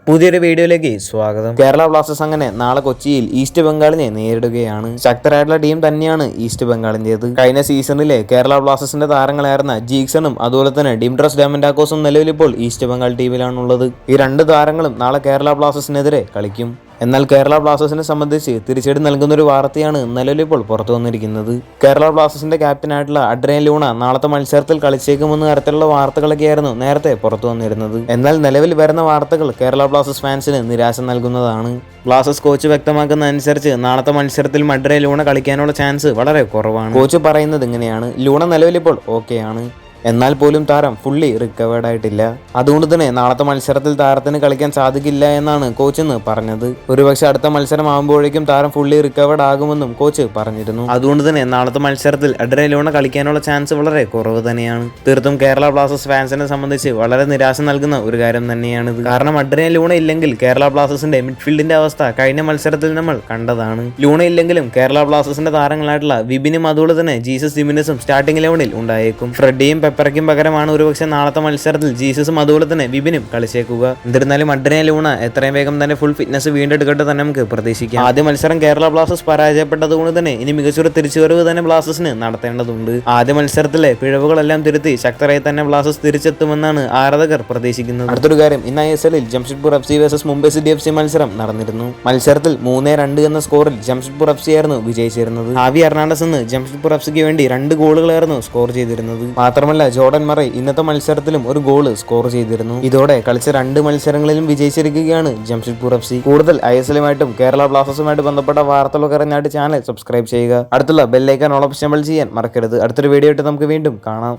പുതിയൊരു വീഡിയോയിലേക്ക് സ്വാഗതം. കേരള ബ്ലാസ്റ്റേഴ്സ് അങ്ങനെ നാളെ കൊച്ചിയിൽ ഈസ്റ്റ് ബംഗാളിനെ നേരിടുകയാണ്. ശക്തരായിട്ടുള്ള ടീം തന്നെയാണ് ഈസ്റ്റ് ബംഗാളിന്റേത്. കഴിഞ്ഞ സീസണിലെ കേരള ബ്ലാസ്റ്റേഴ്സിന്റെ താരങ്ങളായിരുന്ന ജീക്സണും അതുപോലെ തന്നെ ഡിംട്രസ് ഡാമൻഡാക്കോസും നിലവിലിപ്പോൾ ഈസ്റ്റ് ബംഗാൾ ടീമിലാണുള്ളത്. ഈ രണ്ട് താരങ്ങളും നാളെ കേരള ബ്ലാസ്റ്റേഴ്സിനെതിരെ കളിക്കും. എന്നാൽ കേരള ബ്ലാസ്റ്റേഴ്സിനെ സംബന്ധിച്ച് തിരിച്ചടി നൽകുന്ന ഒരു വാർത്തയാണ് നിലവിലിപ്പോൾ പുറത്തു വന്നിരിക്കുന്നത്. കേരള ബ്ലാസ്റ്റേഴ്സിന്റെ ക്യാപ്റ്റനായിട്ടുള്ള അഡ്രിയൻ ലൂണ നാളത്തെ മത്സരത്തിൽ കളിച്ചേക്കുമെന്ന തരത്തിലുള്ള വാർത്തകളൊക്കെയായിരുന്നു നേരത്തെ പുറത്തു വന്നിരുന്നത്. എന്നാൽ നിലവിൽ വരുന്ന വാർത്തകൾ കേരള ബ്ലാസ്റ്റേഴ്സ് ഫാൻസിന് നിരാശ നൽകുന്നതാണ്. ബ്ലാസ്റ്റേഴ്സ് കോച്ച് വ്യക്തമാക്കുന്ന അനുസരിച്ച് നാളത്തെ മത്സരത്തിൽ അഡ്രിയൻ ലൂണ കളിക്കാനുള്ള ചാൻസ് വളരെ കുറവാണ്. കോച്ച് പറയുന്നത് ഇങ്ങനെയാണ്: ലൂണ നിലവിലിപ്പോൾ ഓക്കെയാണ്, എന്നാൽ പോലും താരം ഫുള്ളി റിക്കവേർഡ് ആയിട്ടില്ല. അതുകൊണ്ട് തന്നെ നാളത്തെ മത്സരത്തിൽ താരത്തിന് കളിക്കാൻ സാധിക്കില്ല എന്നാണ് കോച്ച് ഇന്ന് പറഞ്ഞത്. ഒരുപക്ഷെ അടുത്ത മത്സരം ആകുമ്പോഴേക്കും താരം ഫുള്ളി റിക്കവേർഡ് ആകുമെന്നും കോച്ച് പറഞ്ഞിരുന്നു. അതുകൊണ്ട് തന്നെ നാളത്തെ മത്സരത്തിൽ അഡ്രിയൻ ലൂണ കളിക്കാനുള്ള ചാൻസ് വളരെ കുറവ് തന്നെയാണ്. തീർത്തും കേരള ബ്ലാസ്റ്റേഴ്സ് ഫാൻസിനെ സംബന്ധിച്ച് വളരെ നിരാശ നൽകുന്ന ഒരു കാര്യം തന്നെയാണിത്. കാരണം അഡ്രിയൻ ലൂണ ഇല്ലെങ്കിൽ കേരള ബ്ലാസ്റ്റേഴ്സിന്റെ മിഡ്ഫീൽഡിന്റെ അവസ്ഥ കഴിഞ്ഞ മത്സരത്തിൽ നമ്മൾ കണ്ടതാണ്. ലൂണ ഇല്ലെങ്കിലും കേരള ബ്ലാസ്റ്റേഴ്സിന്റെ താരങ്ങളായിട്ടുള്ള വിപിനും അതുപോലെ തന്നെ ജീസസ് ജിമിനസും സ്റ്റാർട്ടിംഗ് 11-ൽ ഉണ്ടായേക്കും. ഫ്രെഡിയും പെപ്പറയ്ക്കും പകരമാണ് ഒരുപക്ഷെ നാളത്തെ മത്സരത്തിൽ ജീസസും അതുപോലെ തന്നെ വിപിനും കളിച്ചേക്കുക. എന്നിരുന്നാലും അഡ്രിയൻ ലൂണ എത്രയും വേഗം തന്നെ ഫുൾ ഫിറ്റ്നസ് വീണ്ടെടുക്കട്ടെ തന്നെ നമുക്ക് പ്രതീക്ഷിക്കാം. ആദ്യ മത്സരം കേരള ബ്ലാസ്റ്റേഴ്സ് പരാജയപ്പെട്ടതുകൊണ്ട് തന്നെ ഇനി മികച്ചൊരു തിരിച്ചുവരവ് തന്നെ ബ്ലാസ്റ്റേഴ്സിന് നടത്തേണ്ടതുണ്ട്. ആദ്യ മത്സരത്തിലെ പിഴവുകളെല്ലാം തിരുത്തി ശക്തരായി തന്നെ ബ്ലാസ്റ്റേഴ്സ് തിരിച്ചെത്തുമെന്നാണ് ആരാധകർ പ്രതീക്ഷിക്കുന്നത്. അടുത്തൊരു കാര്യം, ഇന്ന് ISL-ൽ Jamshedpur FC versus Mumbai city FC മത്സരം നടന്നിരുന്നു. മത്സരത്തിൽ 3-2 എന്ന സ്കോറിൽ ജംഷഡ്പൂർ FC ആയിരുന്നു വിജയിച്ചിരുന്നത്. ഹാവി എർണാണ്ടസ് ഇന്ന് ജംഷഡ്പൂർ FCക്ക് വേണ്ടി 2 ഗോളുകളായിരുന്നു സ്കോർ ചെയ്തിരുന്നത്. മാത്രമല്ല ജോർഡൻ മറൈ ഇന്നത്തെ മത്സരത്തിലും ഒരു ഗോൾ സ്കോർ ചെയ്തിരുന്നു. ഇതോടെ കളിച്ച 2 മത്സരങ്ങളിലും വിജയിച്ചിരിക്കുകയാണ് ജംഷഡ്പൂർ FC. കൂടുതൽ ISL-ഉമായിട്ടും കേരള ബ്ലാസ്റ്റേഴ്സുമായിട്ട് ബന്ധപ്പെട്ട വാർത്തകളൊക്കെ അറിഞ്ഞായിട്ട് ചാനൽ സബ്സ്ക്രൈബ് ചെയ്യുക. അടുത്തുള്ള ബെല്ലൈക്കൺ ഓൾ ഓപ്ഷൻ ചെയ്യാൻ മറക്കരുത്. അടുത്തൊരു വീഡിയോ ആയിട്ട് നമുക്ക് വീണ്ടും കാണാം.